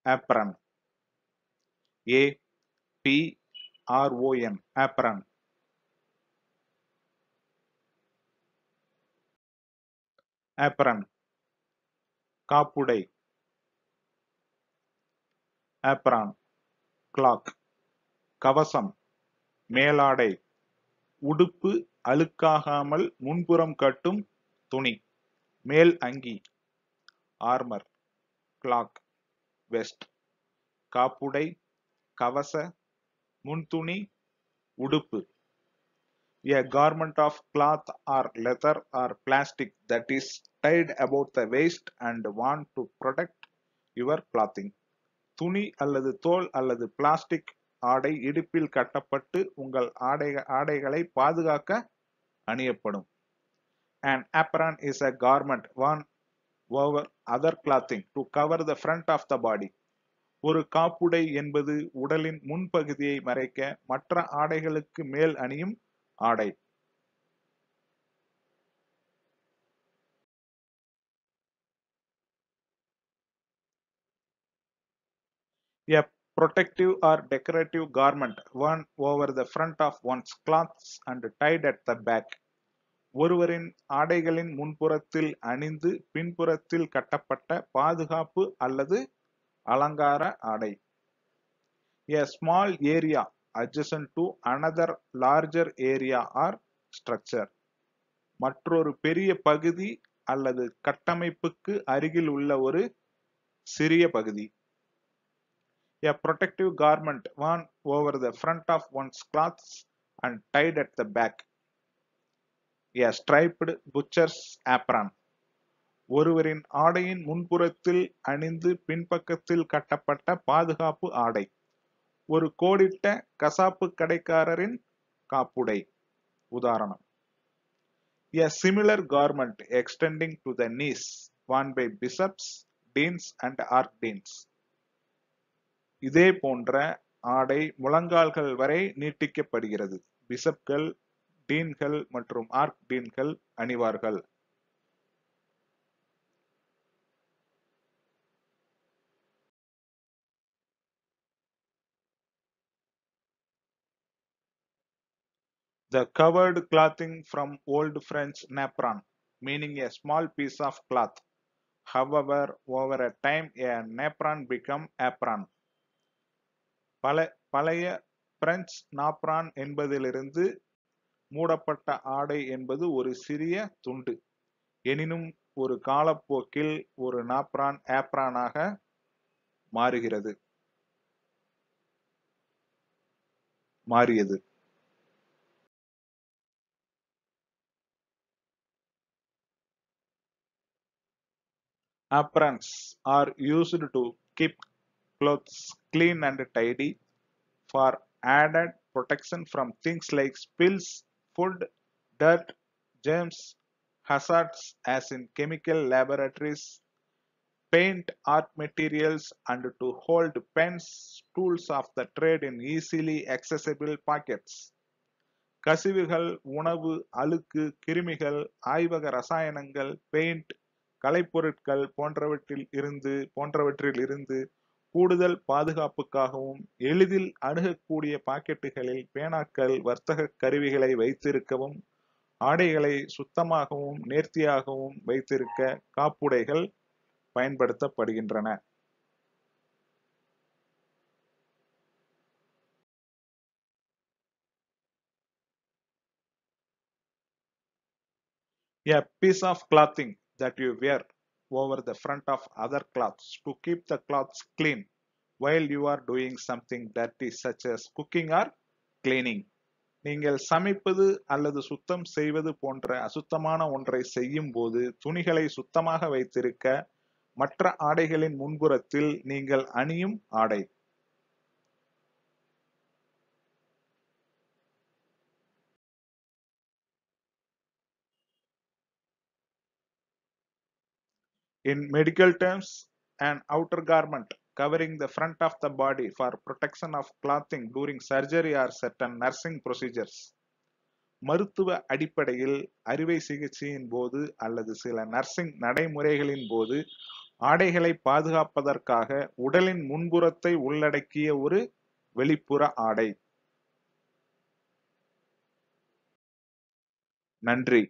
apron. A-P-R-O-N, apron. apron, காப்புடை. apron, clock, கவசம், மேலாடை, உடுப்பு அழுக்காகாமல் முன்புறம் கட்டும் துணி, மேல் அங்கி, armor, clock, vest, காப்புடை, கவச, முன்துணி, உடுப்பு. A garment of cloth or leather or plastic that is tied about the waist and worn to protect your clothing. துணி அல்லது தோல் அல்லது பிளாஸ்டிக் ஆடை இடுப்பில் கட்டப்பட்டு உங்கள் ஆடைகளை பாதுகாக்க அணியப்படும். An apron is a garment worn over other clothing to cover the front of the body. ஒரு காப்புடை என்பது உடலின் முன்பகுதியை மறைக்க மற்ற ஆடைகளுக்கு மேல் அணியும் ஆடை. A protective or decorative garment worn over the front of one's clothes and tied at the back. ஒருவரின் ஆடைகளின் முன்புறத்தில் அணிந்து பின்புறத்தில் கட்டப்பட்ட பாதுகாப்பு அல்லது அலங்கார ஆடை. A small area adjacent to another larger area or structure. மற்றொரு பெரிய பகுதி அல்லது கட்டமைப்புக்கு அருகில் உள்ள ஒரு சிறிய பகுதி. A protective garment worn over the front of one's clothes and tied at the back. A striped butcher's apron. ஒருவரின் ஆடையின் முன்புறத்தில் அணிந்து பின்பக்கத்தில் கட்டப்பட்ட பாதுகாப்பு ஆடை. ஒரு கோடிட்ட கசாப்பு கடைக்காரரின் காப்புடை. உதாரணம். A similar garment extending to the knees worn by bishops, deans and archdeacons. இதே போன்ற ஆடை முழங்கால்கள் வரை நீட்டிக்கப்படுகிறது. பிஷப்கள், டீன்கள் மற்றும் ஆர்க்டீன்கள் அணிவார்கள். The covered clothing from Old French napron, meaning a small piece of cloth. However, over a time a napron became apron. பழைய French நாப்ரான் என்பதிலிருந்து மூடப்பட்ட ஆடை என்பது ஒரு சிறிய துண்டு. எனினும் ஒரு காலப்போக்கில் ஒரு நாப்ரான் ஆப்ரானாக மாறியது. Aprons are used to keep clothes clean and tidy for added protection from things like spills, food, dirt, germs, hazards as in chemical laboratories, paint, art materials, and to hold pens, tools of the trade in easily accessible pockets. கசிவுகள், உணவு, அழுக்கு, கிருமிகள், ஆய்வக ரசாயனங்கள், paint, கலைப்பொருட்கள் போன்றவற்றில் இருந்து கூடுதல் பாதுகாப்புக்காகவும் எளிதில் அணுகக்கூடிய பாக்கெட்டுகளில் பேனாக்கள், வர்த்தக கருவிகளை வைத்திருக்கவும் ஆடைகளை சுத்தமாகவும் நேர்த்தியாகவும் வைத்திருக்க காப்புடைகள் பயன்படுத்தப்படுகின்றன. A piece of clothing that you wear over the front of other cloths to keep the clothes clean while you are doing something dirty such as cooking or cleaning. நீங்கள் சமைப்பது அல்லது சுத்தம் செய்வது போன்ற அசுத்தமான ஒன்றை செய்யும் போது துணிகளை சுத்தமாக வைத்திருக்க மற்ற ஆடைகளின் முன்புறத்தில் நீங்கள் அணியும் ஆடை. In medical terms, an outer garment covering the front of the body for protection of clothing during surgery or certain nursing procedures. மருத்துவ அடிப்படையில் அறுவை சிகிச்சையின் போது அல்லது சில நர்சிங் நடைமுறைகளின் போது ஆடைகளை பாதுகாப்பதற்காக உடலின் முன்புறத்தை உள்ளடக்கிய ஒரு வெளிப்புற ஆடை. நன்றி.